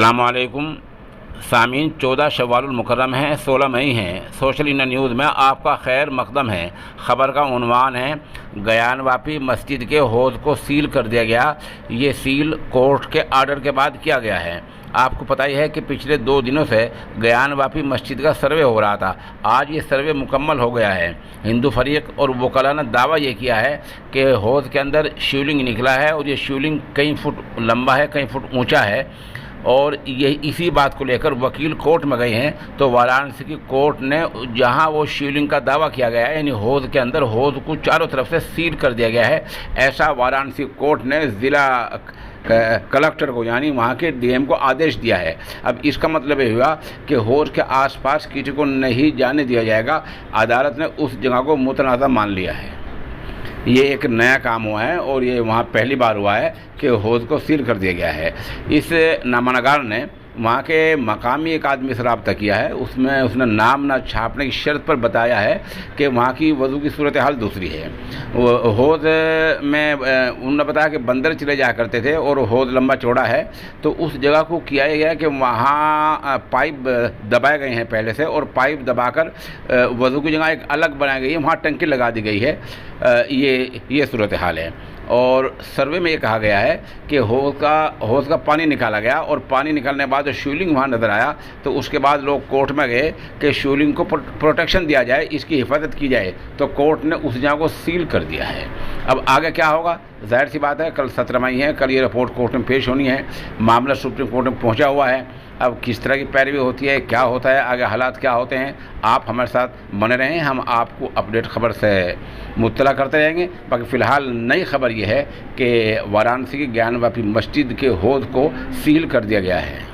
अस्सलामुअलैकुम सामीन, 14 शव्वालुल मुकर्रम है, 16 मई है। सोशल इंडिया न्यूज़ में आपका खैर मकदम है। ख़बर का उन्वान है, गयानवापी मस्जिद के हौज़ को सील कर दिया गया। ये सील कोर्ट के आर्डर के बाद किया गया है। आपको पता ही है कि पिछले 2 दिनों से गयानवापी मस्जिद का सर्वे हो रहा था। आज ये सर्वे मुकम्मल हो गया है। हिंदू फरीक और वकला ने दावा ये किया है कि हौज़ के अंदर शिवलिंग निकला है और ये शिवलिंग कई फुट लंबा है, कई फुट ऊँचा है। और ये इसी बात को लेकर वकील कोर्ट में गए हैं। तो वाराणसी की कोर्ट ने जहां वो शिवलिंग का दावा किया गया है, यानी हौज़ के अंदर हौज़ को चारों तरफ से सील कर दिया गया है, ऐसा वाराणसी कोर्ट ने ज़िला कलेक्टर को यानी वहाँ के डीएम को आदेश दिया है। अब इसका मतलब ये हुआ कि हौज़ के आसपास किसी को नहीं जाने दिया जाएगा। अदालत ने उस जगह को मुतनाज़ा मान लिया है। ये एक नया काम हुआ है और ये वहाँ पहली बार हुआ है कि हौज़ को सील कर दिया गया है। इस नामनगार ने वहाँ के मकामी एक आदमी से रब्ता किया है। उसमें उसने नाम ना छापने की शर्त पर बताया है कि वहाँ की वज़ू की सूरत हाल दूसरी है। हौज़ में उन्होंने बताया कि बंदर चले जाया करते थे और हौज़ लंबा चौड़ा है, तो उस जगह को किया गया कि वहाँ पाइप दबाए गए हैं पहले से, और पाइप दबाकर वज़ू की जगह एक अलग बनाई गई है, वहाँ टंकी लगा दी गई है। ये सूरत हाल है। और सर्वे में ये कहा गया है कि हौज़ का पानी निकाला गया, और पानी निकालने के बाद जो शिवलिंग वहाँ नज़र आया तो उसके बाद लोग कोर्ट में गए कि शिवलिंग को प्रोटेक्शन दिया जाए, इसकी हिफाजत की जाए। तो कोर्ट ने उस जगह को सील कर दिया है। अब आगे क्या होगा, जाहिर सी बात है, कल 17 मई है, कल ये रिपोर्ट कोर्ट में पेश होनी है। मामला सुप्रीम कोर्ट में पहुँचा हुआ है। अब किस तरह की पैरवी होती है, क्या होता है, आगे हालात क्या होते हैं, आप हमारे साथ बने रहें। हम आपको अपडेट खबर से मुत्तला करते रहेंगे। बाकी फ़िलहाल नई खबर ये है कि वाराणसी की ज्ञानवापी मस्जिद के हौज़ को सील कर दिया गया है।